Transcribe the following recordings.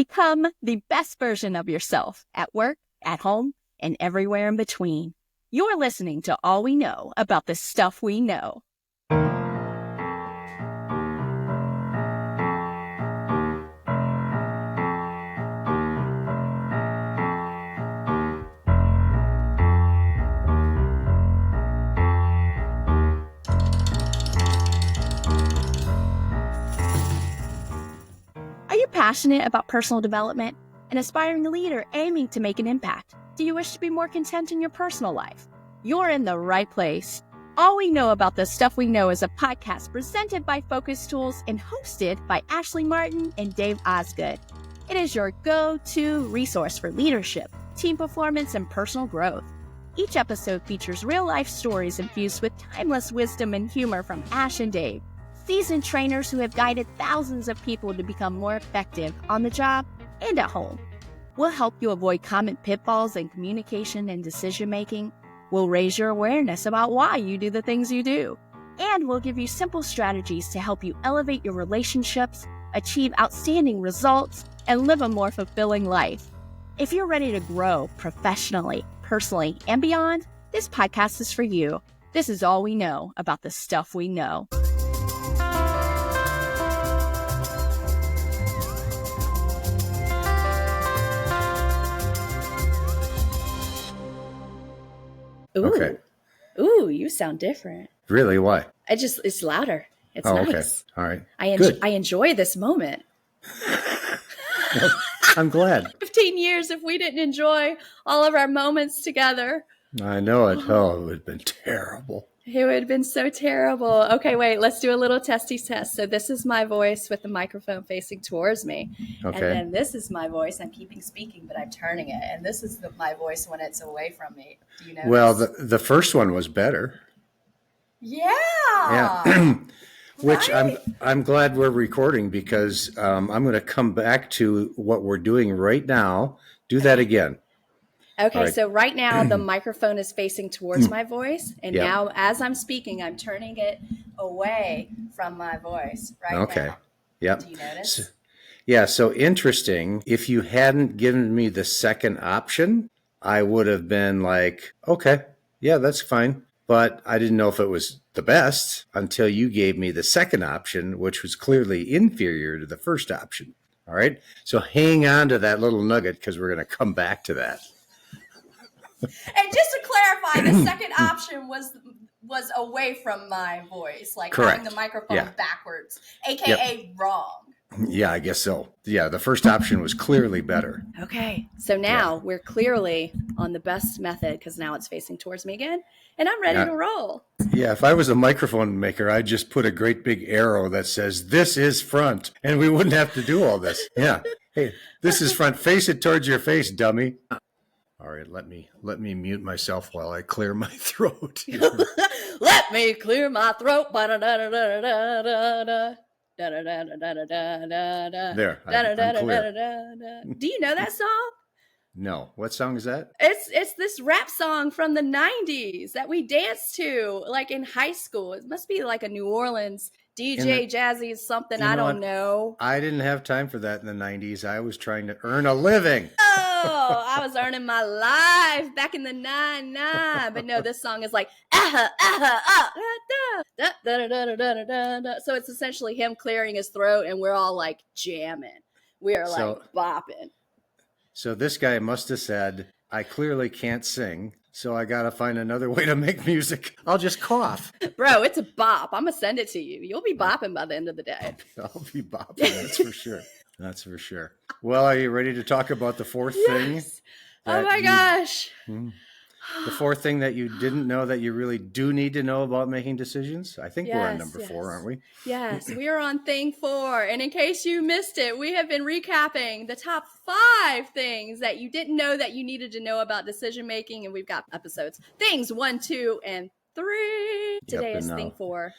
Become the best version of yourself at work, at home, and everywhere in between. You're listening to All We Know About the Stuff We Know. Are you passionate about personal development? An aspiring leader aiming to make an impact? Do you wish to be more content in your personal life? You're in the right place. All We Know About the Stuff We Know is a podcast presented by Focus Tools and hosted by Ashley Martin and Dave Osgood. It is your go-to resource for leadership, team performance, and personal growth. Each episode features real-life stories infused with timeless wisdom and humor from Ash and Dave, seasoned trainers who have guided thousands of people to become more effective on the job and at home. We'll help you avoid common pitfalls in communication and decision-making. We'll raise your awareness about why you do the things you do. And we'll give you simple strategies to help you elevate your relationships, achieve outstanding results, and live a more fulfilling life. If you're ready to grow professionally, personally, and beyond, this podcast is for you. This is All We Know About the Stuff We Know. Ooh. Okay. Ooh, you sound different. Really? Why? It's louder. It's Oh, nice. okay. All right. I enjoy this moment. Well, I'm glad. 15 years if we didn't enjoy all of our moments together. I know it. Oh, it would have been terrible. It would have been so terrible. Okay, wait, let's do a little testy test. So this is my voice with the microphone facing towards me. Okay. And then this is my voice. I'm keeping speaking, but I'm turning it. And this is my voice when it's away from me. Do you know? Well, the first one was better. Yeah. Yeah. Which Right. I'm glad we're recording because I'm going to come back to what we're doing right now. Do that again. Okay, All right. so right now the microphone is facing towards my voice, and Yep. now as I'm speaking, I'm turning it away from my voice right Okay. now. Yep. Do you notice? Yeah, so interesting. If you hadn't given me the second option, I would have been like, okay, yeah, that's fine. But I didn't know if it was the best until you gave me the second option, which was clearly inferior to the first option. All right. So hang on to that little nugget because we're going to come back to that. And just to clarify, the second option was away from my voice, like Correct. having the microphone Yeah. backwards, aka wrong. Yeah, I guess so. Yeah, the first option was clearly better. Okay, so now we're clearly on the best method because now it's facing towards me again, and I'm ready Yeah. to roll. Yeah, if I was a microphone maker, I'd just put a great big arrow that says, this is front, and we wouldn't have to do all this. Yeah. Hey, this is front. Face it towards your face, dummy. All right, let me mute myself while I clear my throat. Let me clear my throat. Ba-da-da-da-da-da-da-da. Da-da-da-da-da-da-da-da. There, I'm clear. Da-da-da-da-da-da-da. Do you know that song? No, what song is that? It's this rap song from the 90s that we danced to like in high school. It must be like a New Orleans DJ Jazzy something. You know I don't what? know. I didn't have time for that in the 90s. I was trying to earn a living. Oh, I was earning my life back in the 99. But no, this song is like so it's essentially him clearing his throat and we're all like jamming. We are like bopping. So this guy must have said, I clearly can't sing, so I got to find another way to make music. I'll just cough. Bro, it's a bop. I'm going to send it to you. You'll be bopping by the end of the day. I'll be bopping, that's for sure. That's for sure. Well, are you ready to talk about the fourth thing? Oh my gosh. The fourth thing that you didn't know that you really do need to know about making decisions? I think we're on number 4, aren't we? Yes, we are on thing 4. And in case you missed it, we have been recapping the top 5 things that you didn't know that you needed to know about decision making. And we've got episodes, things 1, 2, and 3. Today is thing 4.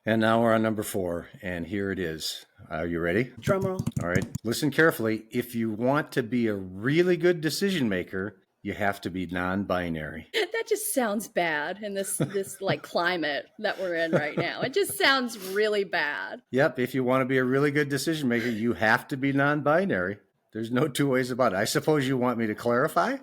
And now we're on number 4, and here it is. Are you ready? Drum roll. All right. Listen carefully. If you want to be a really good decision maker, you have to be non-binary. That that just sounds bad in this like climate that we're in right now. It just sounds really bad. Yep. If you want to be a really good decision maker, you have to be non-binary. There's no two ways about it. I suppose you want me to clarify?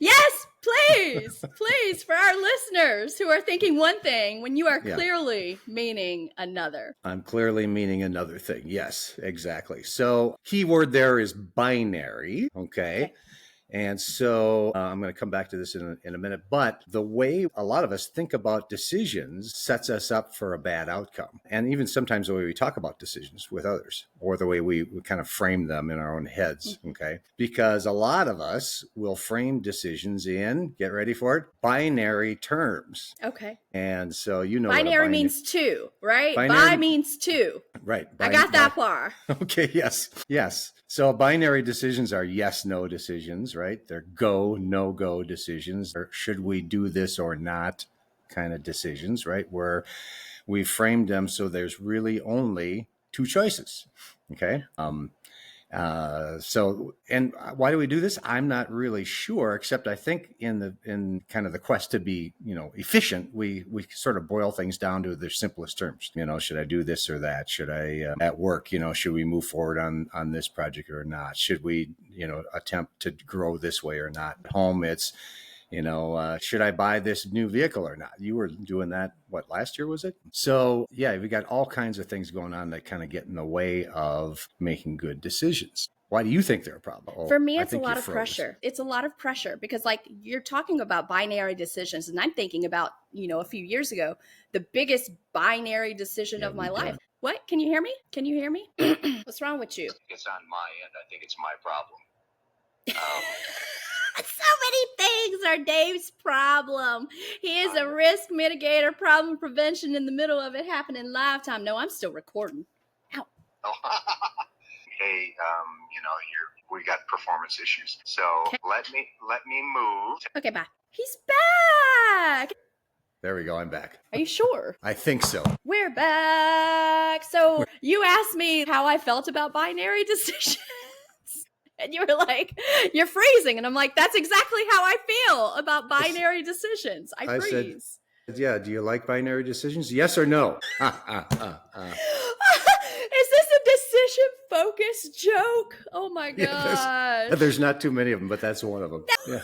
Yes, please, please, for our listeners who are thinking one thing when you are clearly meaning another. I'm clearly meaning another thing. Yes, exactly. So keyword there is binary. Okay. And so I'm going to come back to this in a minute. But the way a lot of us think about decisions sets us up for a bad outcome. And even sometimes the way we talk about decisions with others, or the way we kind of frame them in our own heads. Okay. Because a lot of us will frame decisions in, get ready for it, binary terms. Okay. And so binary means two, right? Binary means two. Right. I got that far. Okay. Yes. So binary decisions are yes, no decisions, right? They're go, no go decisions, or should we do this or not kind of decisions, right? Where we framed them so there's really only two choices. Okay. And why do we do this? I'm not really sure, except I think in kind of the quest to be, efficient, we sort of boil things down to their simplest terms. Should I do this or that? Should I, at work, should we move forward on this project or not? Should we, attempt to grow this way or not? At home, it's, should I buy this new vehicle or not? You were doing that, last year was it? So yeah, we got all kinds of things going on that kind of get in the way of making good decisions. Why do you think they're a problem? For me, it's a lot of pressure. It's a lot of pressure because you're talking about binary decisions, and I'm thinking about, a few years ago, the biggest binary decision of my life. What? Can you hear me? What's wrong with you? It's on my end. I think it's my problem. So many things are Dave's problem. He is a risk mitigator, problem prevention in the middle of it happening live time. No, I'm still recording. Ow. Hey, we got performance issues. So let me move. Okay, bye. He's back. There we go. I'm back. Are you sure? I think so. We're back. So you asked me how I felt about binary decisions. And you were like, you're freezing. And I'm like, that's exactly how I feel about binary decisions. I freeze. Said, yeah. Do you like binary decisions? Yes or no? Is this a decision-focused joke? Oh, my gosh. There's not too many of them, but that's one of them. Yeah.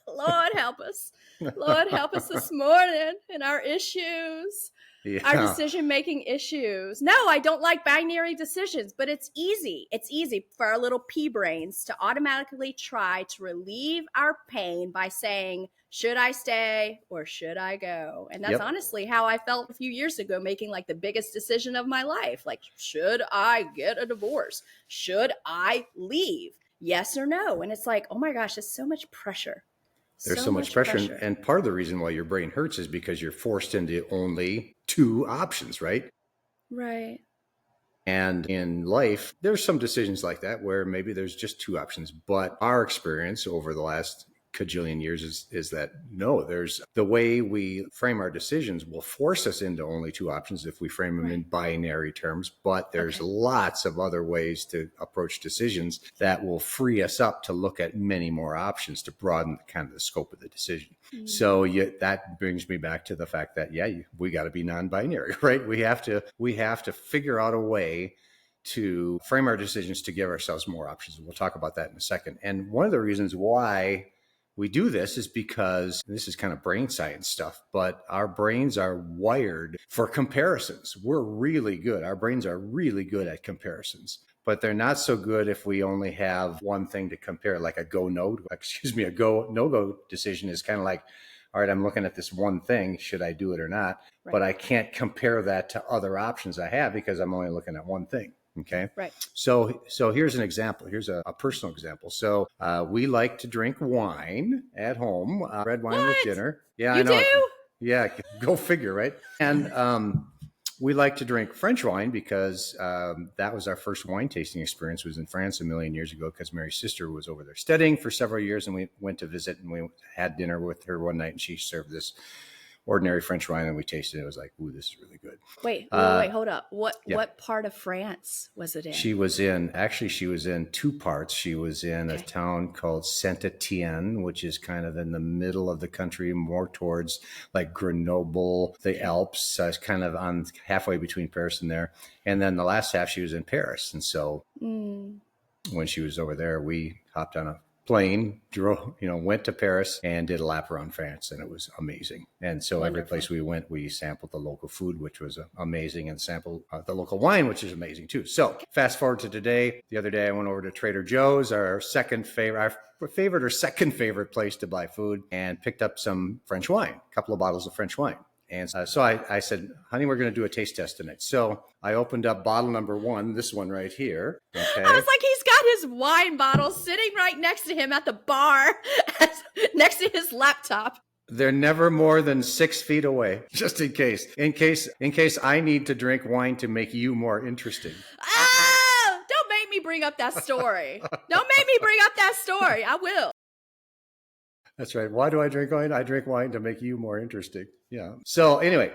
Lord help us. Lord help us this morning in our issues. Yeah. Our decision-making issues. No, I don't like binary decisions, but it's easy. It's easy for our little pea brains to automatically try to relieve our pain by saying, should I stay or should I go? And that's honestly how I felt a few years ago, making the biggest decision of my life. Should I get a divorce? Should I leave? Yes or no? And it's oh my gosh, there's so much pressure. There's so much pressure. And part of the reason why your brain hurts is because you're forced into only two options, right? Right. And in life, there's some decisions like that where maybe there's just two options. But our experience over the last cajillion years is that no, there's the way we frame our decisions will force us into only two options if we frame them in binary terms. But there's lots of other ways to approach decisions that will free us up to look at many more options to broaden kind of the scope of the decision. Mm-hmm. So that brings me back to the fact that, we got to be non-binary, right? We have to figure out a way to frame our decisions to give ourselves more options. We'll talk about that in a second. And one of the reasons why we do this is because this is kind of brain science stuff, but our brains are wired for comparisons. We're really good. Our brains are really good at comparisons, but they're not so good if we only have one thing to compare, like a go-no-go decision is kind of like, all right, I'm looking at this one thing. Should I do it or not? Right. But I can't compare that to other options I have because I'm only looking at one thing. Okay. Right. So here's an example. Here's a personal example. So we like to drink wine at home, red wine with dinner. Yeah, I know. You do? Yeah, go figure, right? And we like to drink French wine because that was our first wine tasting experience. Was in France a million years ago because Mary's sister was over there studying for several years, and we went to visit and we had dinner with her one night, and she served this ordinary French wine, and we tasted it. It was like, ooh, this is really good. Wait, hold up. What part of France was it in? She was in 2 parts. She was in a town called Saint-Étienne, which is kind of in the middle of the country, more towards like Grenoble, the Alps. So it's kind of on halfway between Paris and there. And then the last half, she was in Paris. And so when she was over there, we hopped on a plane, went to Paris and did a lap around France, and it was amazing. And so every place we went, we sampled the local food, which was amazing, and sampled the local wine, which is amazing too. So fast forward to today. The other day, I went over to Trader Joe's, our favorite or second favorite place to buy food, and picked up some French wine, a couple of bottles of French wine. And so I said, honey, we're going to do a taste test tonight. So I opened up bottle number 1, this one right here. Okay. I was like, he's got his wine bottle sitting right next to him at the bar, next to his laptop. They're never more than 6 feet away, just in case I need to drink wine to make you more interesting. Oh, don't make me bring up that story. I will. That's right. Why do I drink wine? I drink wine to make you more interesting. Yeah. So anyway.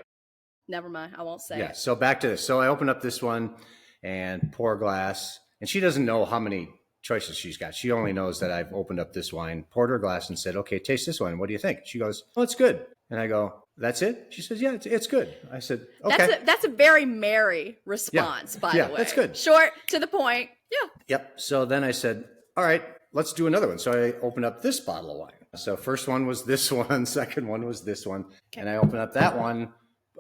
Never mind. I won't say it. So back to this. So I open up this one and pour a glass. And she doesn't know how many choices she's got. She only knows that I've opened up this wine, poured her a glass and said, okay, taste this one. What do you think? She goes, oh, it's good. And I go, that's it? She says, yeah, it's good. I said, okay. That's a very Mary response, by the way. Yeah, that's good. Short, to the point. Yeah. Yep. So then I said, all right, let's do another one. So I opened up this bottle of wine. So first one was this one, second one was this one. Okay. And I opened up that one.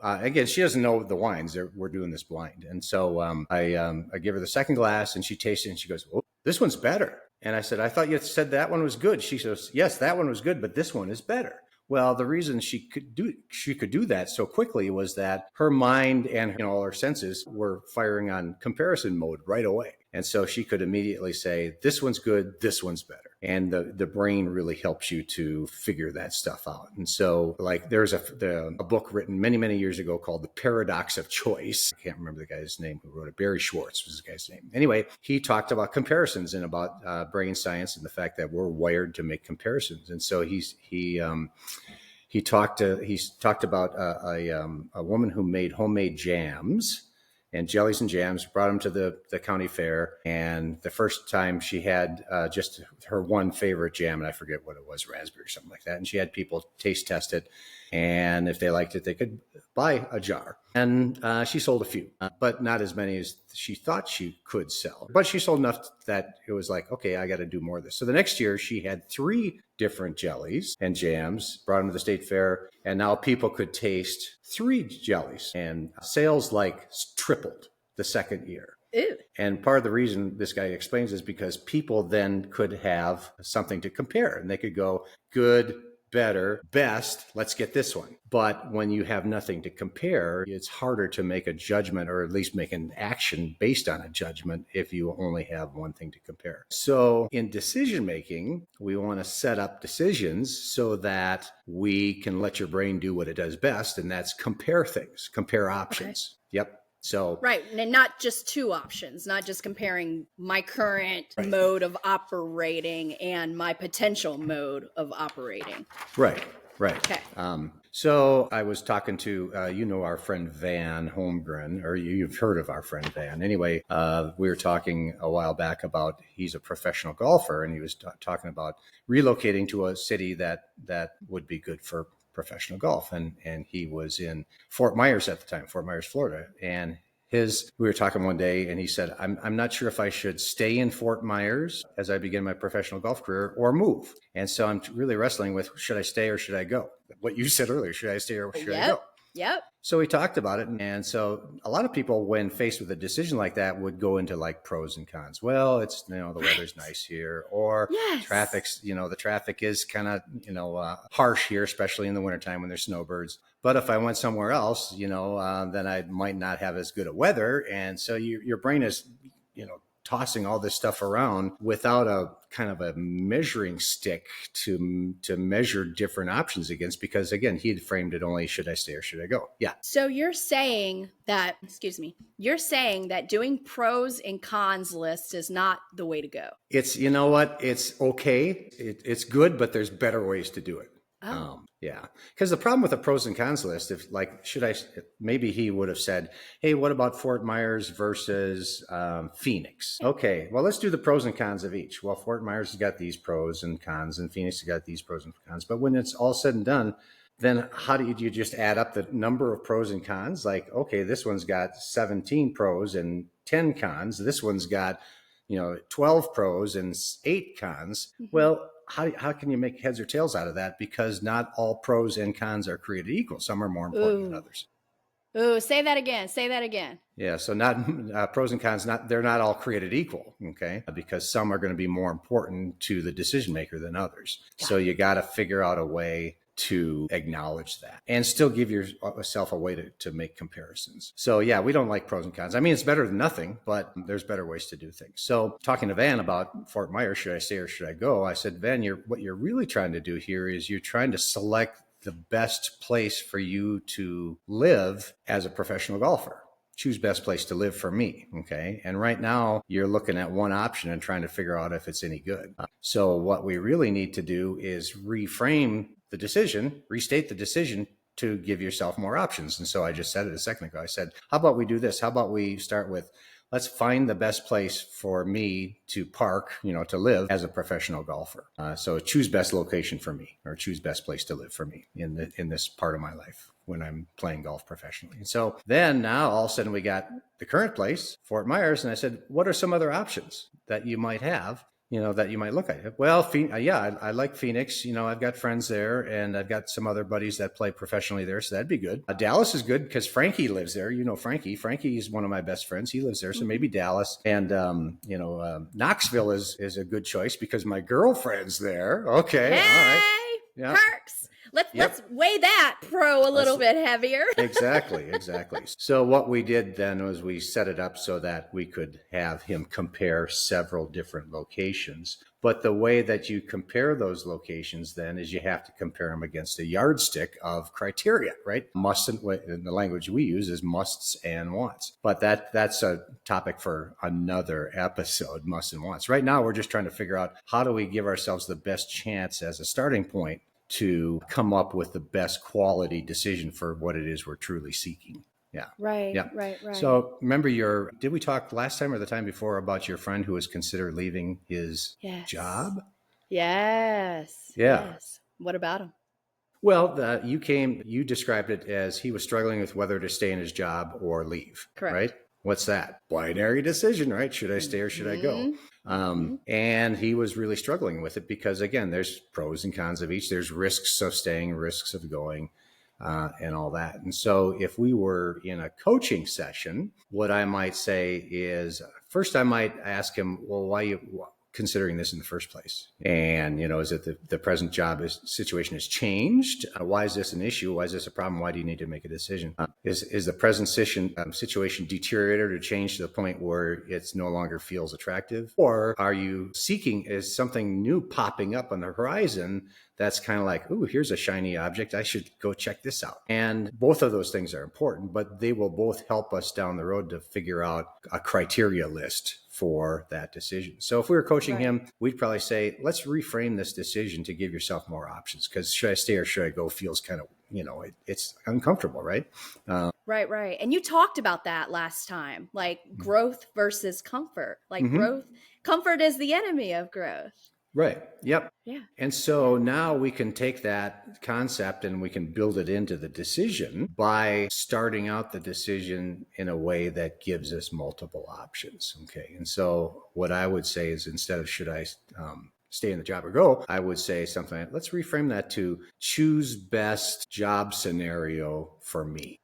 Again, she doesn't know the wines. We're doing this blind. And so I give her the second glass and she tastes it and she goes, oh, this one's better. And I said, I thought you said that one was good. She says, yes, that one was good, but this one is better. Well, the reason she could do that so quickly was that her mind and all her senses were firing on comparison mode right away. And so she could immediately say, this one's good, this one's better. And the brain really helps you to figure that stuff out. And so like there's a book written many, many years ago called The Paradox of Choice. I can't remember the guy's name who wrote it. Barry Schwartz was the guy's name. Anyway, he talked about comparisons and about brain science and the fact that we're wired to make comparisons. And so he talked about a woman who made homemade jams and jellies and jams, brought them to the county fair. And the first time she had just her one favorite jam, and I forget what it was, raspberry or something like that. And she had people taste test it. And if they liked it, they could buy a jar. And she sold a few, but not as many as she thought she could sell. But she sold enough that it was like, okay, I got to do more of this. So the next year she had 3 different jellies and jams, brought them to the state fair. And now people could taste 3 jellies, and sales like tripled the second year. Ew. And part of the reason this guy explains is because people then could have something to compare, and they could go good, better, best, let's get this one. But when you have nothing to compare, it's harder to make a judgment, or at least make an action based on a judgment, if you only have one thing to compare. So in decision making, we want to set up decisions so that we can let your brain do what it does best, and that's compare things, compare options. Okay. Yep. So right, and not just 2 options, not just comparing my current mode of operating and my potential mode of operating. Right. Okay. So I was talking to our friend Van Holmgren, or you've heard of our friend Van. Anyway, we were talking a while back about he's a professional golfer, and he was talking about relocating to a city that would be good for professional golf. And he was in Fort Myers at the time, Fort Myers, Florida. And we were talking one day and he said, I'm not sure if I should stay in Fort Myers as I begin my professional golf career or move. And so I'm really wrestling with, should I stay or should I go? What you said earlier, should I stay or should I go? Yep. So we talked about it. And so a lot of people, when faced with a decision like that, would go into like pros and cons. Well, it's, the weather's nice here, or traffic's, the traffic is kind of, harsh here, especially in the wintertime when there's snowbirds. But if I went somewhere else, then I might not have as good a weather. And so your brain is, tossing all this stuff around without a kind of a measuring stick to measure different options against, because again, he had framed it only, should I stay or should I go? Yeah. So you're saying that doing pros and cons lists is not the way to go. It's, it's okay. It's good, but there's better ways to do it. Yeah. Because the problem with a pros and cons list, if like, maybe he would have said, hey, what about Fort Myers versus Phoenix? Okay, well, let's do the pros and cons of each. Well, Fort Myers has got these pros and cons, and Phoenix has got these pros and cons. But when it's all said and done, then how do you just add up the number of pros and cons? Like, okay, this one's got 17 pros and 10 cons. This one's got, 12 pros and 8 cons. Mm-hmm. Well, how can you make heads or tails out of that? Because not all pros and cons are created equal. Some are more important than others. Ooh, say that again. Yeah, so not pros and cons, they're not all created equal, okay? Because some are going to be more important to the decision maker than others. So you got to figure out a way to acknowledge that and still give yourself a way to make comparisons. So yeah, we don't like pros and cons. I mean, it's better than nothing, but there's better ways to do things. So talking to Van about Fort Myers, should I stay or should I go? I said, Van, what you're really trying to do here is you're trying to select the best place for you to live as a professional golfer. Choose best place to live for me. Okay. And right now you're looking at one option and trying to figure out if it's any good. So what we really need to do is reframe the decision, restate the decision to give yourself more options. And so I just said it a second ago. I said, how about we do this? How about we start with, let's find the best place for me to park, to live as a professional golfer. So choose best location for me, or choose best place to live for me in this part of my life when I'm playing golf professionally. And so then now all of a sudden we got the current place, Fort Myers. And I said, what are some other options that you might have, that you might look at? Well, I like Phoenix. I've got friends there and I've got some other buddies that play professionally there. So that'd be good. Dallas is good because Frankie lives there. Frankie. Frankie is one of my best friends. He lives there. So maybe Dallas. And, Knoxville is a good choice because my girlfriend's there. Okay. Hey, all right. Yeah. Perks. Let's weigh that pro a little bit heavier. Exactly. So what we did then was we set it up so that we could have him compare several different locations. But the way that you compare those locations then is you have to compare them against a yardstick of criteria, right? In the language we use is musts and wants. But that's a topic for another episode, musts and wants. Right now, we're just trying to figure out how do we give ourselves the best chance as a starting point to come up with the best quality decision for what it is we're truly seeking. Yeah. Right. So remember did we talk last time or the time before about your friend who was considered leaving his job? Yes. Yeah. Yes. What about him? Well, you described it as he was struggling with whether to stay in his job or leave. Correct. Right? What's that? Binary decision, right? Should I stay or should I go? And he was really struggling with it because, again, there's pros and cons of each. There's risks of staying, risks of going, and all that. And so if we were in a coaching session, what I might say is, first I might ask him, well, why are you considering this in the first place? And, is it the present situation has changed? Why is this an issue? Why is this a problem? Why do you need to make a decision? Is the present situation deteriorated or changed to the point where it's no longer feels attractive? Or are you is something new popping up on the horizon that's kind of like, ooh, here's a shiny object. I should go check this out. And both of those things are important, but they will both help us down the road to figure out a criteria list for that decision. So if we were coaching him, we'd probably say, let's reframe this decision to give yourself more options, because should I stay or should I go feels kind of, it's uncomfortable, right? Right. And you talked about that last time, like growth versus comfort. Like comfort is the enemy of growth. Right. Yep. Yeah. And so now we can take that concept and we can build it into the decision by starting out the decision in a way that gives us multiple options. Okay. And so what I would say is, instead of should I stay in the job or go, I would say something like, let's reframe that to choose best job scenario for me.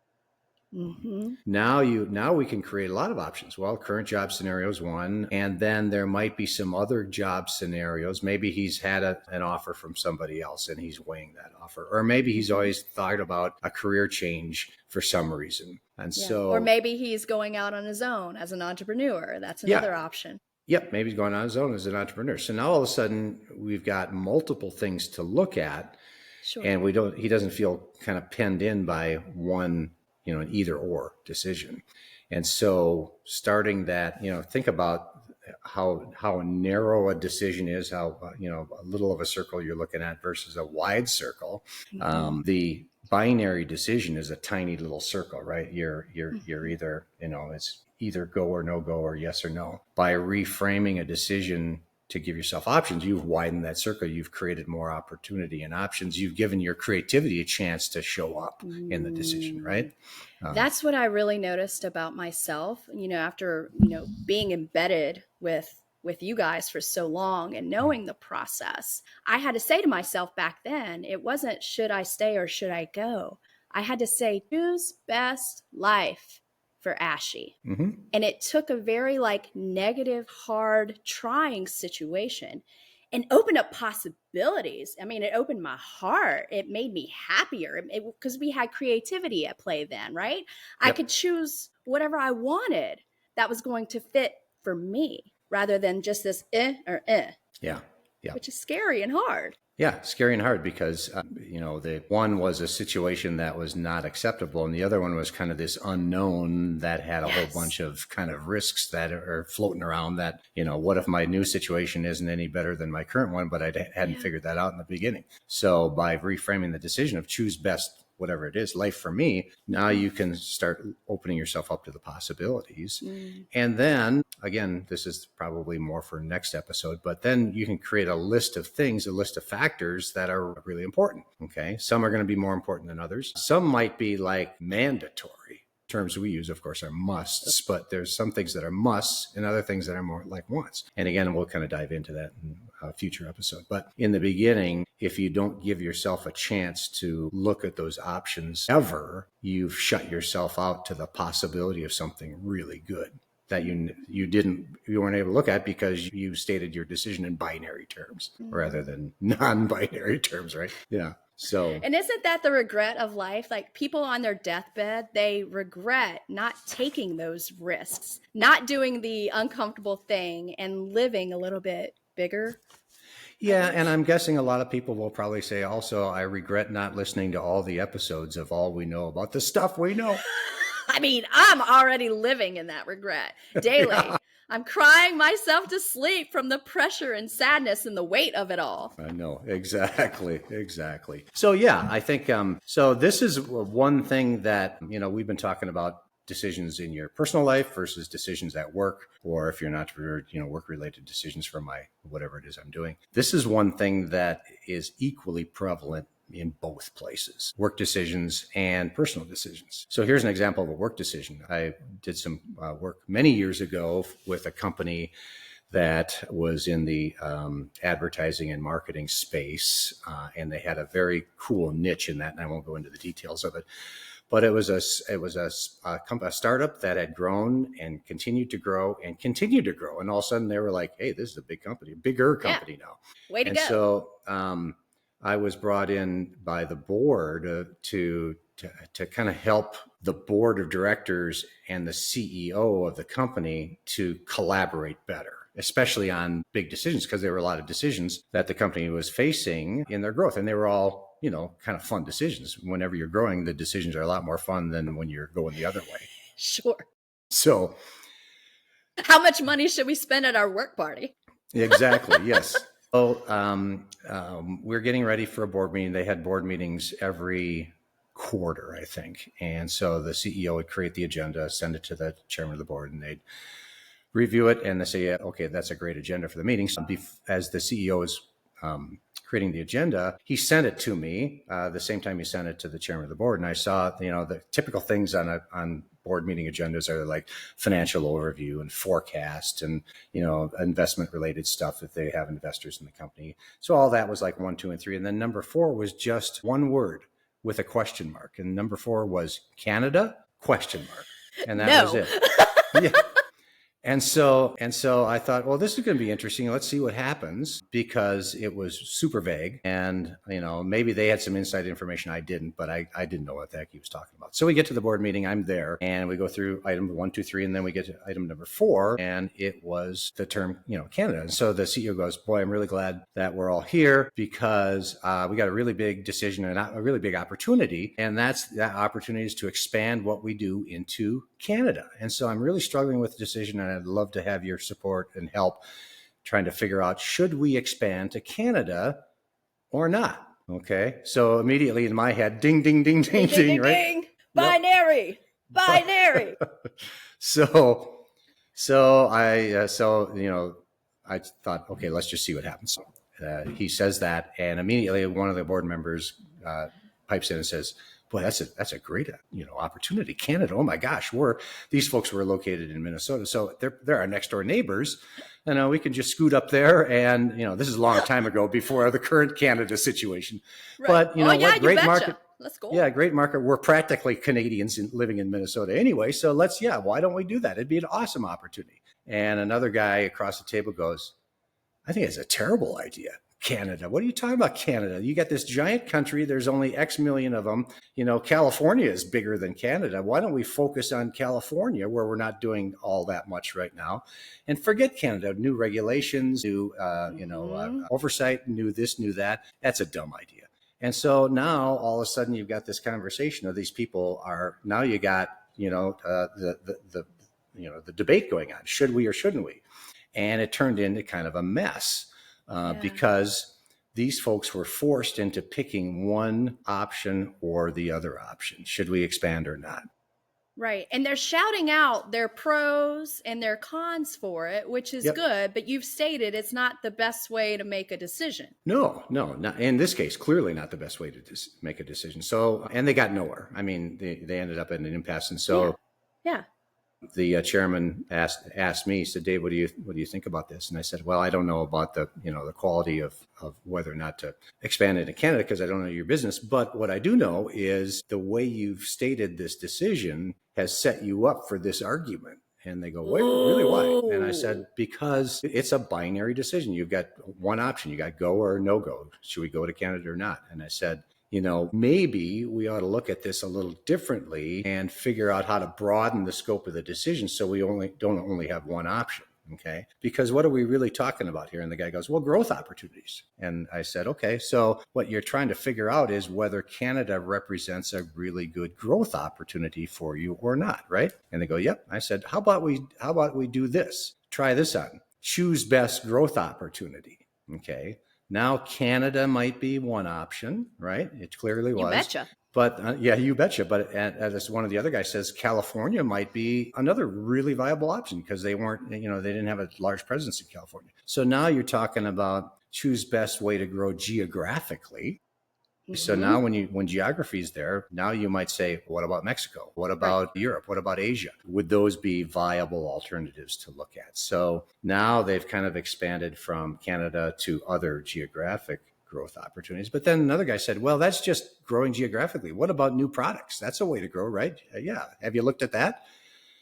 Mm-hmm. Now we can create a lot of options. Well, current job scenario is one, and then there might be some other job scenarios. Maybe he's had an offer from somebody else and he's weighing that offer, or maybe he's always thought about a career change for some reason. And or maybe he's going out on his own as an entrepreneur. That's another option. Yep. Maybe he's going on his own as an entrepreneur. So now all of a sudden we've got multiple things to look at. Sure. And he doesn't feel kind of penned in by one, an either or decision. And so starting that, think about how narrow a decision is, how a little of a circle you're looking at versus a wide circle. The binary decision is a tiny little circle, right? You're either, it's either go or no go or yes or no. By reframing a decision to give yourself options, you've widened that circle. You've created more opportunity and options. You've given your creativity a chance to show up in the decision, right? That's what I really noticed about myself, after, being embedded with you guys for so long and knowing the process. I had to say to myself back then, it wasn't should I stay or should I go? I had to say, choose best life for Ashy. And it took a very negative, hard, trying situation and opened up possibilities. I mean, it opened my heart. It made me happier because we had creativity at play then, right? Yep. I could choose whatever I wanted that was going to fit for me rather than just this or eh. Yeah. Which is scary and hard. Yeah, scary and hard because, the one was a situation that was not acceptable. And the other one was kind of this unknown that had a whole bunch of kind of risks that are floating around that, what if my new situation isn't any better than my current one, but I hadn't figured that out in the beginning. So by reframing the decision of choose best, whatever it is, life for me, now you can start opening yourself up to the possibilities. And then, again, this is probably more for next episode, but then you can create a list of things, a list of factors that are really important. Okay. Some are going to be more important than others. Some might be mandatory. Terms we use, of course, are musts, but there's some things that are musts and other things that are more like wants. And again, we'll kind of dive into that in a future episode. But in the beginning, if you don't give yourself a chance to look at those options ever, you've shut yourself out to the possibility of something really good that you weren't able to look at because you stated your decision in binary terms rather than non-binary terms, right? Yeah. So, and isn't that the regret of life? People on their deathbed, they regret not taking those risks, not doing the uncomfortable thing and living a little bit bigger. Yeah. And I'm guessing a lot of people will probably say also, I regret not listening to all the episodes of All We Know About the Stuff We Know. I mean, I'm already living in that regret daily. Yeah. I'm crying myself to sleep from the pressure and sadness and the weight of it all. I know. Exactly. So, yeah, I think, so this is one thing that, we've been talking about decisions in your personal life versus decisions at work, or if you're not, work-related decisions for whatever it is I'm doing. This is one thing that is equally prevalent in both places, work decisions and personal decisions. So here's an example of a work decision. I did some work many years ago with a company that was in the advertising and marketing space, and they had a very cool niche in that, and I won't go into the details of it. But it was a startup that had grown and continued to grow, and all of a sudden they were like, "Hey, this is a big company, bigger company now." Way to go! So I was brought in by the board to kind of help the board of directors and the CEO of the company to collaborate better, especially on big decisions, because there were a lot of decisions that the company was facing in their growth, and they were all, kind of fun decisions. Whenever you're growing, the decisions are a lot more fun than when you're going the other way. Sure. So, how much money should we spend at our work party? Exactly. Yes. So we're getting ready for a board meeting. They had board meetings every quarter, I think. And so the CEO would create the agenda, send it to the chairman of the board, and they'd review it. And they say, yeah, okay, that's a great agenda for the meeting. So as the CEO is creating the agenda, he sent it to me the same time he sent it to the chairman of the board. And I saw, the typical things on board meeting agendas are like financial overview and forecast and, investment related stuff if they have investors in the company. So all that was like 1, 2, and 3. And then number 4 was just one word with a question mark. And number 4 was Canada ? And that was it. Yeah. And so I thought, well, this is going to be interesting. Let's see what happens, because it was super vague. And, maybe they had some inside information I didn't, but I didn't know what the heck he was talking about. So we get to the board meeting. I'm there, and we go through item 1, 2, 3, and then we get to item number 4. And it was the term, Canada. And so the CEO goes, boy, I'm really glad that we're all here, because we got a really big decision and a really big opportunity. And that opportunity is to expand what we do into Canada. And so I'm really struggling with the decision, and and I'd love to have your support and help trying to figure out, should we expand to Canada or not? Okay. So immediately in my head, ding, ding, ding, ding, ding, ding, right? Ding. Binary. Yep. Binary. So I thought, okay, let's just see what happens. He says that, and immediately one of the board members pipes in and says, boy, that's a great opportunity. Canada, oh my gosh, these folks were located in Minnesota, so they're our next door neighbors. We can just scoot up there, and this is a long time ago before the current Canada situation. Right. But great market. Let's go. Yeah, great market. We're practically Canadians living in Minnesota anyway, so why don't we do that? It'd be an awesome opportunity. And another guy across the table goes, I think it's a terrible idea. Canada. What are you talking about, Canada? You got this giant country. There's only X million of them. California is bigger than Canada. Why don't we focus on California, where we're not doing all that much right now, and forget Canada? New regulations, new oversight, new this, new that. That's a dumb idea. And so now all of a sudden you've got this conversation of these people now you got the debate going on. Should we or shouldn't we? And it turned into kind of a mess. Because these folks were forced into picking one option or the other option. Should we expand or not? Right. And they're shouting out their pros and their cons for it, which is good. But you've stated it's not the best way to make a decision. No, not in this case, clearly not the best way to make a decision. So, and they got nowhere. I mean, they ended up in an impasse. And so, the chairman asked me, he said, Dave, what do you think about this? And I said, well, I don't know about the quality of whether or not to expand into Canada, because I don't know your business. But what I do know is the way you've stated this decision has set you up for this argument. And they go, wait, really, why? And I said, because it's a binary decision. You've got one option. You got go or no go. Should we go to Canada or not? And I said, maybe we ought to look at this a little differently and figure out how to broaden the scope of the decision so we don't only have one option. Okay. Because what are we really talking about here? And the guy goes, well, growth opportunities. And I said, okay, so what you're trying to figure out is whether Canada represents a really good growth opportunity for you or not. Right. And they go, yep. I said, how about we do this? Try this on. Choose best growth opportunity. Okay. Now, Canada might be one option, right? It clearly was. You betcha. But you betcha. But as one of the other guys says, California might be another really viable option because they didn't have a large presence in California. So now you're talking about choose best way to grow geographically. So now when geography is there, now you might say, what about Mexico? What about Europe? What about Asia? Would those be viable alternatives to look at? So now they've kind of expanded from Canada to other geographic growth opportunities. But then another guy said, well, that's just growing geographically. What about new products? That's a way to grow, right? Yeah. Have you looked at that?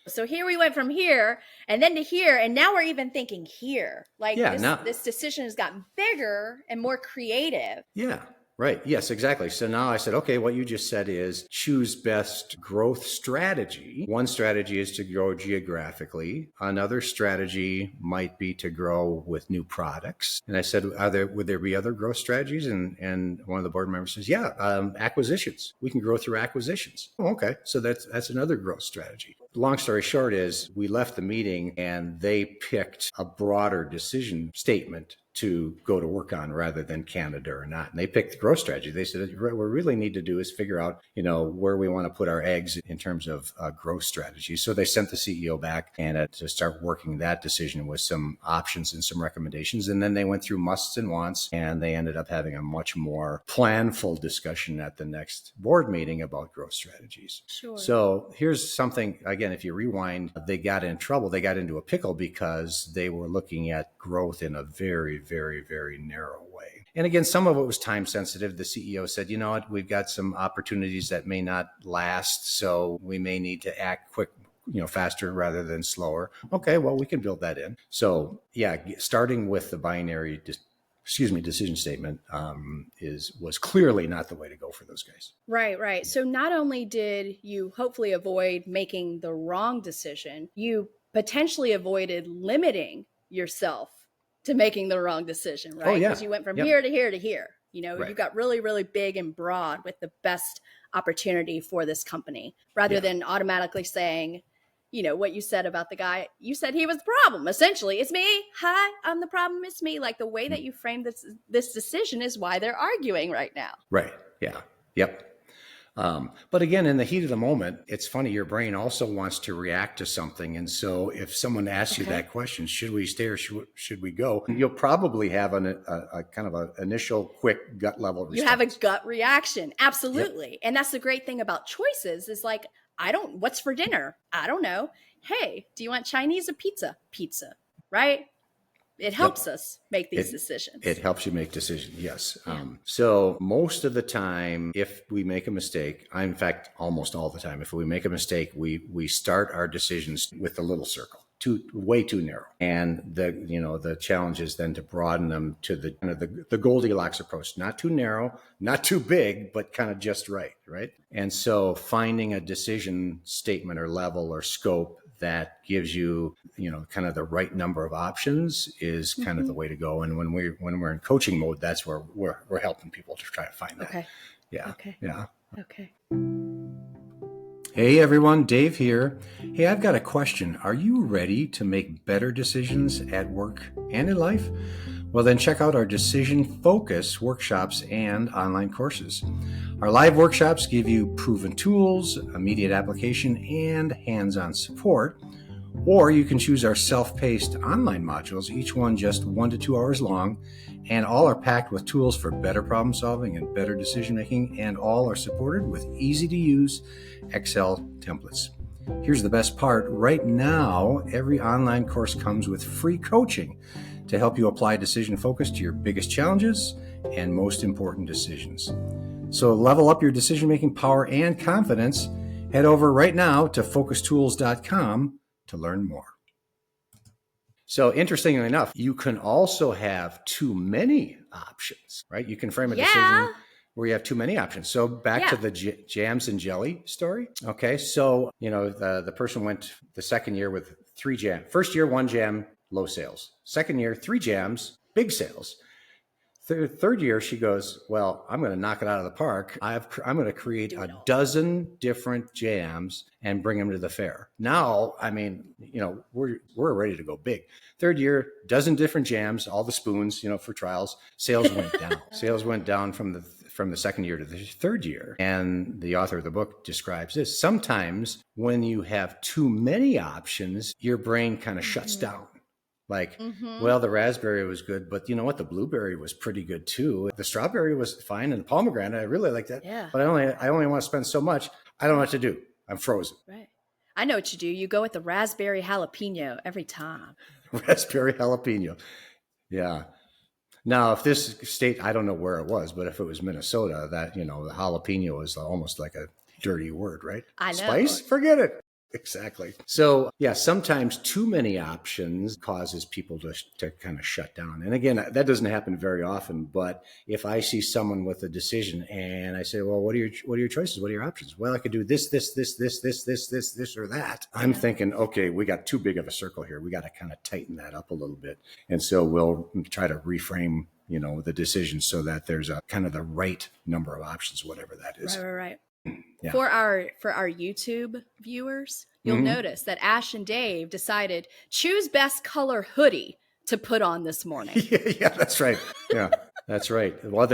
So here we went from here and then to here, and now we're even thinking here. This decision has gotten bigger and more creative. Yeah. Right. Yes, exactly. So now I said, okay, what you just said is choose best growth strategy. One strategy is to grow geographically. Another strategy might be to grow with new products. And I said, would there be other growth strategies? And one of the board members says, acquisitions. We can grow through acquisitions. Oh, okay. So that's another growth strategy. Long story short is we left the meeting and they picked a broader decision statement to go to work on rather than Canada or not. And they picked the growth strategy. They said, what we really need to do is figure out, where we want to put our eggs in terms of growth strategy. So they sent the CEO back and to start working that decision with some options and some recommendations. And then they went through musts and wants, and they ended up having a much more planful discussion at the next board meeting about growth strategies. Sure. So here's something, again, if you rewind, they got in trouble. They got into a pickle because they were looking at growth in a very, very, very narrow way. And again, some of it was time sensitive. The CEO said, you know what, we've got some opportunities that may not last, so we may need to act quick, faster rather than slower. Okay, well, we can build that in. So starting with the binary decision statement was clearly not the way to go for those guys. Right. So not only did you hopefully avoid making the wrong decision, you potentially avoided limiting yourself to making the wrong decision, right? Oh, yeah. Because you went from here to here to here. You got really, really big and broad with the best opportunity for this company rather than automatically saying, what you said about the guy, you said he was the problem. Essentially, it's me. Hi, I'm the problem. It's me. Like the way that you frame this decision is why they're arguing right now. Right. Yeah. Yep. But again, in the heat of the moment, it's funny, your brain also wants to react to something. And so if someone asks you that question, should we stay or should we go? You'll probably have a kind of an initial quick gut level response. You have a gut reaction. Absolutely. Yep. And that's the great thing about choices is like, what's for dinner? I don't know. Hey, do you want Chinese or pizza? Pizza, right? It helps us make these decisions. It helps you make decisions, yes. Yeah. So most of the time, if we make a mistake, in fact, almost all the time, if we make a mistake, we start our decisions with the little circle, way too narrow. And the challenge is then to broaden them to the Goldilocks approach, not too narrow, not too big, but kind of just right? And so finding a decision statement or level or scope that gives you, kind of the right number of options is kind of the way to go. And when we're in coaching mode, that's where we're helping people to try to find that. Okay. Yeah. Okay. Yeah. Okay. Hey everyone, Dave here. Hey, I've got a question. Are you ready to make better decisions at work and in life? Well, then check out our decision focus workshops and online courses. Our live workshops give you proven tools, immediate application, and hands-on support. Or you can choose our self-paced online modules, each one just 1 to 2 hours long, and all are packed with tools for better problem solving and better decision making, and all are supported with easy-to-use Excel templates. Here's the best part. Right now, every online course comes with free coaching to help you apply decision focus to your biggest challenges and most important decisions. So level up your decision-making power and confidence. Head over right now to focustools.com to learn more. So interestingly enough, you can also have too many options, right? You can frame a decision where you have too many options. So back to the jams and jelly story. Okay. So, the person went the second year with 3 jams. First year, 1 jam, low sales. Second year, 3 jams, big sales. Third year, she goes, well, I'm going to knock it out of the park. I'm going to create a dozen different jams and bring them to the fair. Now, we're ready to go big. Third year, dozen different jams, all the spoons, for trials. Sales went down. Sales went down from the second year to the third year. And the author of the book describes this. Sometimes when you have too many options, your brain kind of shuts down. Like, well, the raspberry was good, but you know what? The blueberry was pretty good too. The strawberry was fine, and the pomegranate, I really like that. Yeah. But I only want to spend so much. I don't know what to do. I'm frozen. Right. I know what you do. You go with the raspberry jalapeno every time. Raspberry jalapeno. Yeah. Now, if this state, I don't know where it was, but if it was Minnesota, that, the jalapeno is almost like a dirty word, right? I know. Spice? Forget it. Exactly. So sometimes too many options causes people to kind of shut down. And again, that doesn't happen very often. But if I see someone with a decision and I say, well, what are your choices? What are your options? Well, I could do this, or that. I'm thinking, okay, we got too big of a circle here. We got to kind of tighten that up a little bit. And so we'll try to reframe, the decision so that there's a kind of the right number of options, whatever that is. Right. Yeah. For our YouTube viewers, you'll notice that Ash and Dave decided choose best color hoodie to put on this morning. Yeah, that's right. Yeah, that's right. Well,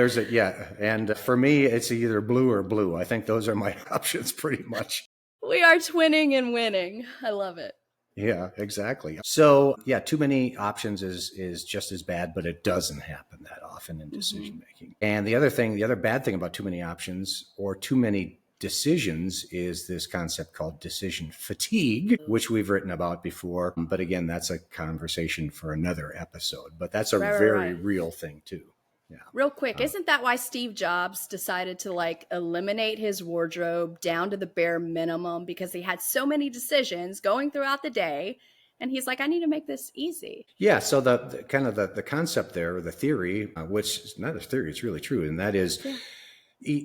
and for me, it's either blue or blue. I think those are my options pretty much. We are twinning and winning. I love it. Yeah, exactly. So too many options is just as bad, but it doesn't happen that often in decision making. And the other bad thing about too many options or too many decisions is this concept called decision fatigue, which we've written about before. But again, that's a conversation for another episode, but that's a very real thing too. Yeah. Real quick, isn't that why Steve Jobs decided to eliminate his wardrobe down to the bare minimum because he had so many decisions going throughout the day? And he's like, I need to make this easy. Yeah. So the kind of the concept there, or the theory, which is not a theory, it's really true. And that is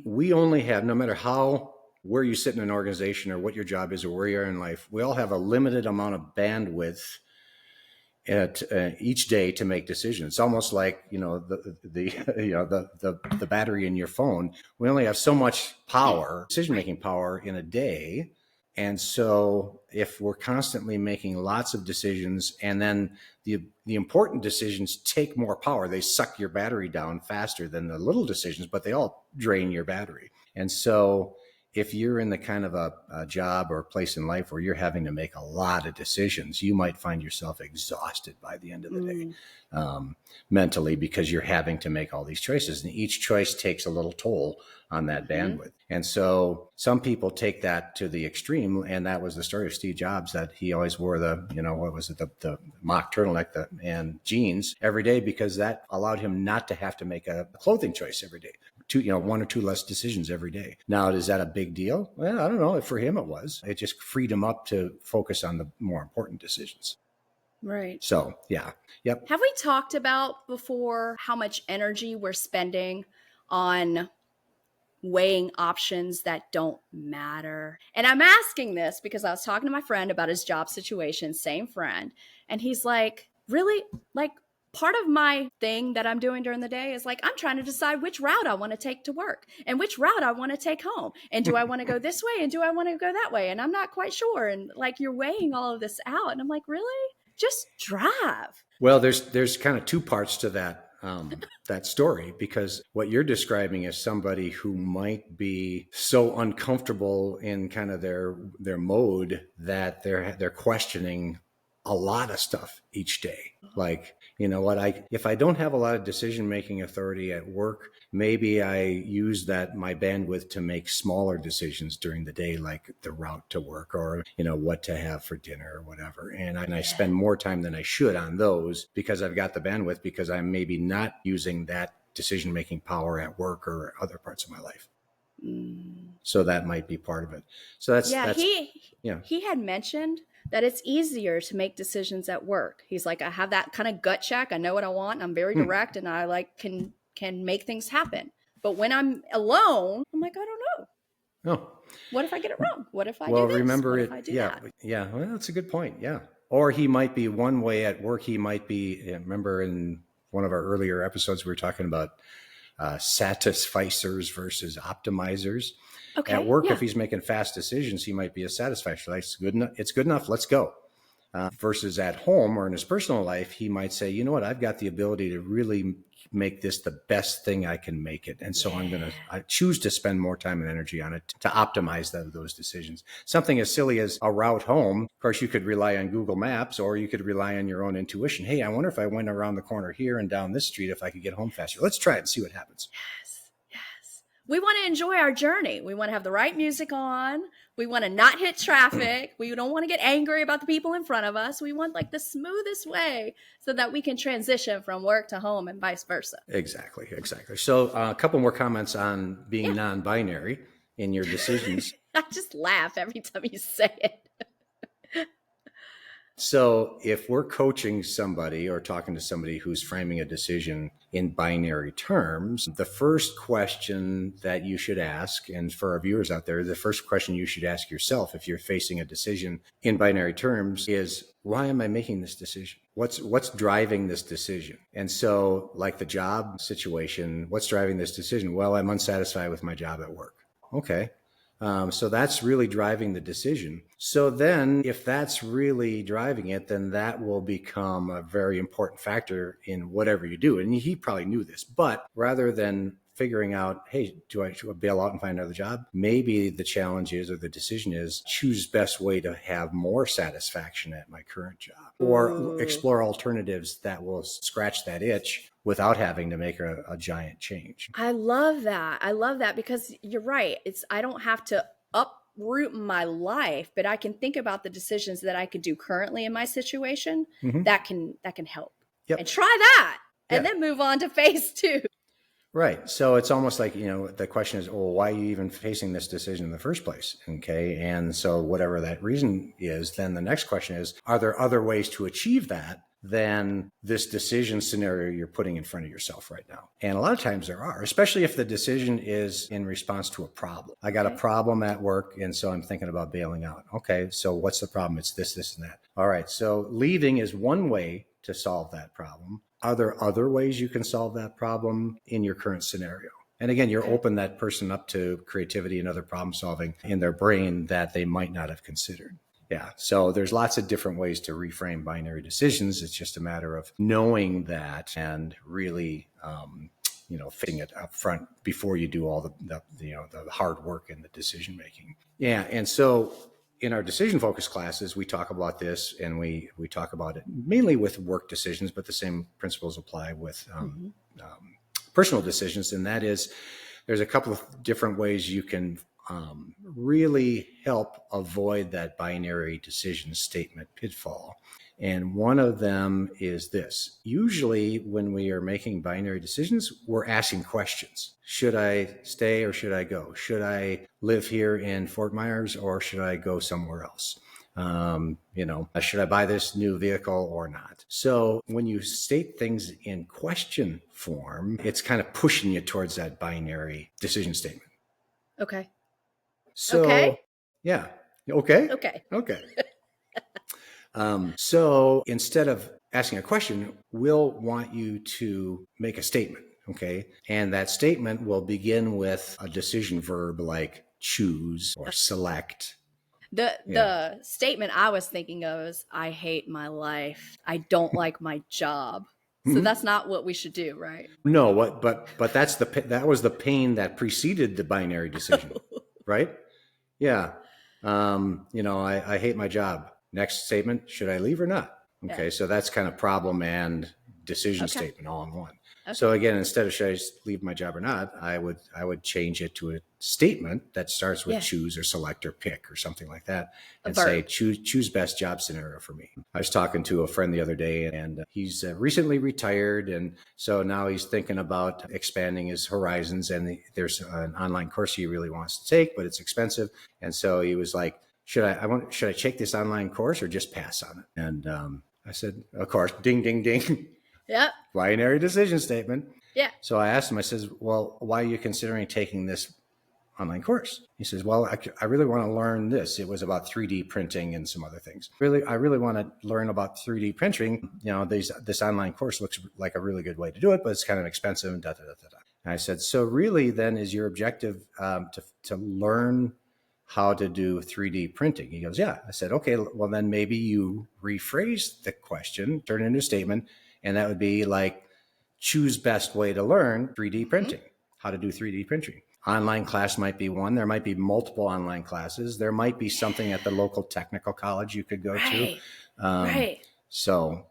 we only have, no matter where you sit in an organization or what your job is or where you are in life, we all have a limited amount of bandwidth at each day to make decisions. It's almost like the battery in your phone. We only have so much power, decision making power in a day, And so if we're constantly making lots of decisions, and then the important decisions take more power, they suck your battery down faster than the little decisions, but they all drain your battery. And so if you're in the kind of a job or a place in life where you're having to make a lot of decisions, you might find yourself exhausted by the end of the day, mentally, because you're having to make all these choices, and each choice takes a little toll on that bandwidth. And so some people take that to the extreme, and that was the story of Steve Jobs, that he always wore the, what was it, the mock turtleneck and jeans every day, because that allowed him not to have to make a clothing choice every day. One or two less decisions every day. Now, is that a big deal? Well, I don't know. For him, it was. It just freed him up to focus on the more important decisions. Right. So, yeah. Yep. Have we talked about before how much energy we're spending on weighing options that don't matter? And I'm asking this because I was talking to my friend about his job situation, same friend. And he's like, really? Like, part of my thing that I'm doing during the day is like, I'm trying to decide which route I want to take to work and which route I want to take home. And do I want to go this way? And do I want to go that way? And I'm not quite sure. And like, you're weighing all of this out. And I'm like, really? Just drive. Well, there's kind of two parts to that that story, because what you're describing is somebody who might be so uncomfortable in kind of their mode that they're questioning a lot of stuff each day. Like, if I don't have a lot of decision-making authority at work, maybe I use my bandwidth to make smaller decisions during the day, like the route to work, or, what to have for dinner or whatever. And I spend more time than I should on those because I've got the bandwidth, because I'm maybe not using that decision-making power at work or other parts of my life. So that might be part of it. So that's he had mentioned that it's easier to make decisions at work. He's like, I have that kind of gut check. I know what I want. And I'm very direct, and I can make things happen. But when I'm alone, I'm like, I don't know. Oh, what if I get it wrong? What if I do this? Remember what it? If I do yeah, that? Yeah. Well, that's a good point. Yeah. Or he might be one way at work. He might be. Remember in one of our earlier episodes, we were talking about satisficers versus optimizers. Okay, at work, if he's making fast decisions, he might be a satisficer. Like, it's good enough. Let's go. Versus at home or in his personal life, he might say, you know what, I've got the ability to really make this the best thing I can make it. And so I choose to spend more time and energy on it to optimize those decisions. Something as silly as a route home. Of course, you could rely on Google Maps, or you could rely on your own intuition. Hey, I wonder if I went around the corner here and down this street, if I could get home faster. Let's try it and see what happens. Yes. We want to enjoy our journey. We want to have the right music on. We want to not hit traffic. We don't want to get angry about the people in front of us. We want like the smoothest way so that we can transition from work to home and vice versa. Exactly. So a couple more comments on being non-binary in your decisions. I just laugh every time you say it. So if we're coaching somebody or talking to somebody who's framing a decision in binary terms, the first question that you should ask, and for our viewers out there, the first question you should ask yourself if you're facing a decision in binary terms is, why am I making this decision? What's driving this decision? And so like the job situation, what's driving this decision? Well, I'm unsatisfied with my job at work. Okay. So that's really driving the decision. So then if that's really driving it, then that will become a very important factor in whatever you do. And he probably knew this, but rather than figuring out, hey, do I bail out and find another job? Maybe the challenge is, or the decision is, choose best way to have more satisfaction at my current job, or explore alternatives that will scratch that itch without having to make a giant change. I love that because you're right. I don't have to uproot my life, but I can think about the decisions that I could do currently in my situation that can help. Yep. And try that and then move on to phase 2. Right. So it's almost like, the question is, well, why are you even facing this decision in the first place? Okay. And so whatever that reason is, then the next question is, are there other ways to achieve that than this decision scenario you're putting in front of yourself right now? And a lot of times there are, especially if the decision is in response to a problem. I got a problem at work, and so I'm thinking about bailing out. Okay, so what's the problem? It's this, and that. All right, so leaving is one way to solve that problem. Are there other ways you can solve that problem in your current scenario? And again, you're open that person up to creativity and other problem solving in their brain that they might not have considered. Yeah. So there's lots of different ways to reframe binary decisions. It's just a matter of knowing that and really, fitting it up front before you do all the hard work in the decision making. Yeah. And so in our decision focused classes, we talk about this, and we talk about it mainly with work decisions, but the same principles apply with personal decisions. And that is, there's a couple of different ways you can really help avoid that binary decision statement pitfall. And one of them is this. Usually when we are making binary decisions, we're asking questions. Should I stay or should I go? Should I live here in Fort Myers or should I go somewhere else? Should I buy this new vehicle or not? So when you state things in question form, it's kind of pushing you towards that binary decision statement. Okay. So, okay. Yeah. Okay. Okay. So instead of asking a question, we'll want you to make a statement. Okay. And that statement will begin with a decision verb like choose or select. The statement I was thinking of is, I hate my life. I don't like my job. So that's not what we should do, right? No, but that was the pain that preceded the binary decision, right? Yeah. I hate my job. Next statement, should I leave or not? Okay. Yeah. So that's kind of problem and decision statement all in one. Okay. So again, instead of should I leave my job or not, I would change it to a statement that starts with choose or select or pick or something like that, and say choose best job scenario for me. I was talking to a friend the other day, and he's recently retired, and so now he's thinking about expanding his horizons. And there's an online course he really wants to take, but it's expensive, and so he was like, should I take this online course or just pass on it? And I said, of course, ding, ding, ding. Yeah. Binary decision statement. Yeah. So I asked him, I says, well, why are you considering taking this online course? He says, well, I really want to learn this. It was about 3D printing and some other things. I really want to learn about 3D printing. This online course looks like a really good way to do it, but it's kind of expensive and And I said, so really then is your objective to learn how to do 3D printing? He goes, yeah. I said, okay, well then maybe you rephrase the question, turn it into a statement. And that would be like, choose best way to learn 3D printing, how to do 3D printing. Online class might be one. There might be multiple online classes. There might be something at the local technical college you could go to. Right. So,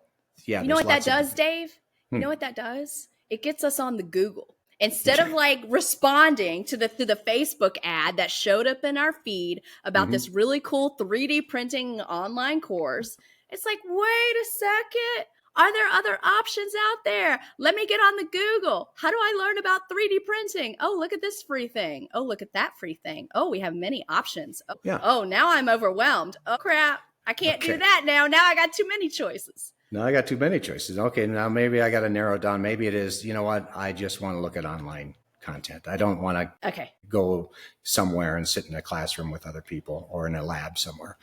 yeah. You know what that does, Dave? You know what that does? It gets us on the Google. Instead of like responding to the Facebook ad that showed up in our feed about this really cool 3D printing online course, it's like, wait a second. Are there other options out there? Let me get on the Google. How do I learn about 3D printing? Oh, look at this free thing. Oh, look at that free thing. Oh, we have many options. Oh, now I'm overwhelmed. Oh, crap. I can't do that now. Now I got too many choices. No, I got too many choices. Okay, now maybe I got to narrow it down. Maybe it is, you know what? I just want to look at online content. I don't want to go somewhere and sit in a classroom with other people or in a lab somewhere.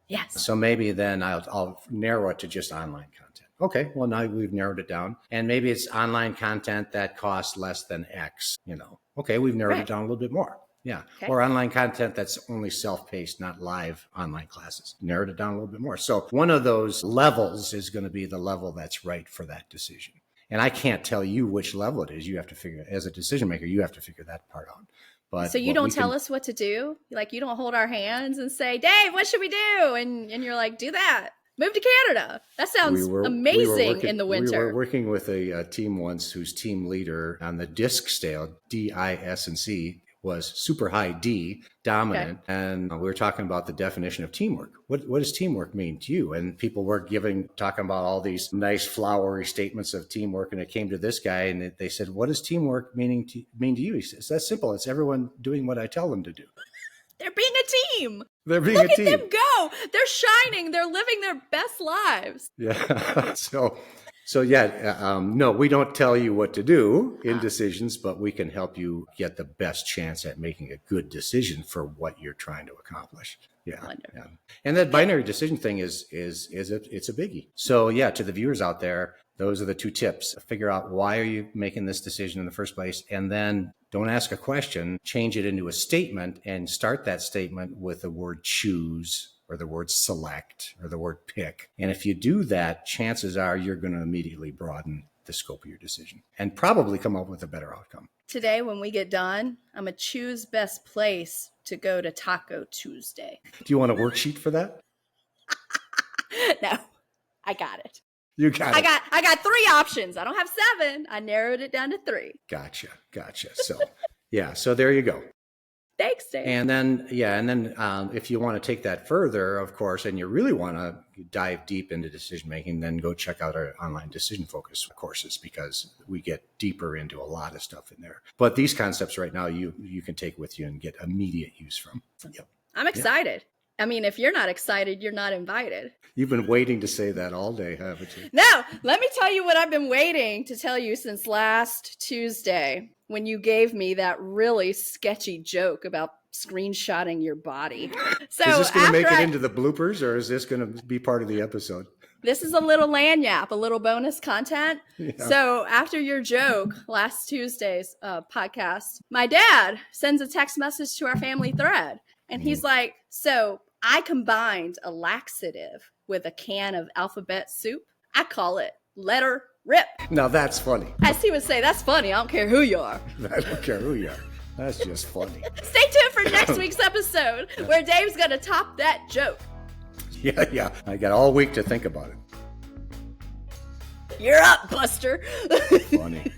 Yes. So maybe then I'll narrow it to just online content. Okay, well, now we've narrowed it down. And maybe it's online content that costs less than X, Okay, we've narrowed it down a little bit more. Yeah. Okay. Or online content that's only self-paced, not live online classes. Narrowed it down a little bit more. So one of those levels is going to be the level that's right for that decision. And I can't tell you which level it is. You have to figure, as a decision maker, you have to figure that part out. But so you don't tell us what to do? Like you don't hold our hands and say, Dave, what should we do? And you're like, do that. Move to Canada. That sounds amazing in the winter. We were working with a team once whose team leader on the DISC scale, D-I-S-C, was super high D, dominant. Okay. And we were talking about the definition of teamwork. What does teamwork mean to you? And people were talking about all these nice flowery statements of teamwork. And it came to this guy and they said, what does teamwork mean to you? He says, that's simple. It's everyone doing what I tell them to do. They're being a team. They're being a team. Look at them go. They're shining. They're living their best lives. Yeah. No, we don't tell you what to do in decisions, but we can help you get the best chance at making a good decision for what you're trying to accomplish. Yeah. And that binary decision thing it's a biggie. So yeah, to the viewers out there, Those are the 2 tips. Figure out why are you making this decision in the first place, and then don't ask a question, change it into a statement, and start that statement with the word choose or the word select or the word pick. And if you do that, chances are you're going to immediately broaden the scope of your decision and probably come up with a better outcome. Today, when we get done, I'm going to choose best place to go to Taco Tuesday. Do you want a worksheet for that? No, I got it. You got it. I got 3 options. I don't have 7. I narrowed it down to 3. Gotcha. So, yeah. So there you go. Thanks, Dave. And then, if you want to take that further, of course, and you really want to dive deep into decision making, then go check out our online decision focus courses, because we get deeper into a lot of stuff in there. But these concepts right now, you can take with you and get immediate use from. Yep. I'm excited. I mean, if you're not excited, you're not invited. You've been waiting to say that all day, haven't you? No, let me tell you what I've been waiting to tell you since last Tuesday, when you gave me that really sketchy joke about screenshotting your body. So is this going to make it into the bloopers, or is this going to be part of the episode? This is a little lanyap, a little bonus content. Yeah. So after your joke last Tuesday's podcast, my dad sends a text message to our family thread. And he's like, so I combined a laxative with a can of alphabet soup. I call it letter rip. Now that's funny. As he would say, that's funny. I don't care who you are. I don't care who you are. That's just funny. Stay tuned for next week's episode where Dave's going to top that joke. Yeah. I got all week to think about it. You're up, Buster. Funny.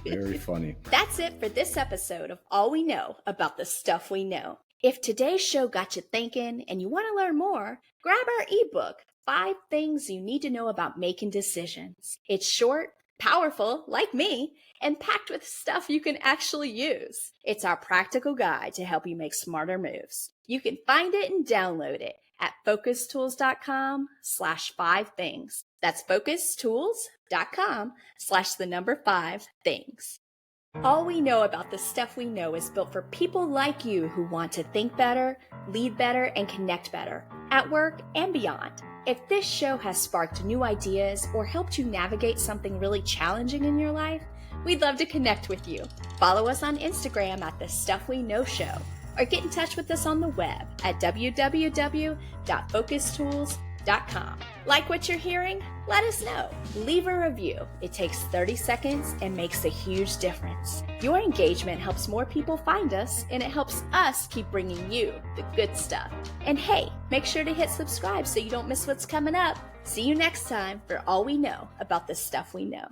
Very funny. That's it for this episode of All We Know About the Stuff We Know. If today's show got you thinking and you want to learn more, grab our ebook, 5 Things You Need to Know About Making Decisions. It's short, powerful, like me, and packed with stuff you can actually use. It's our practical guide to help you make smarter moves. You can find it and download it at focustools.com/5things. That's focustools.com/5things. All We Know About the Stuff We Know is built for people like you who want to think better, lead better, and connect better at work and beyond. If this show has sparked new ideas or helped you navigate something really challenging in your life, we'd love to connect with you. Follow us on Instagram at The Stuff We Know Show, or get in touch with us on the web at www.focustools.com. Like what you're hearing? Let us know. Leave a review. It takes 30 seconds and makes a huge difference. Your engagement helps more people find us, and it helps us keep bringing you the good stuff. And hey, make sure to hit subscribe so you don't miss what's coming up. See you next time for All We Know About the Stuff We Know.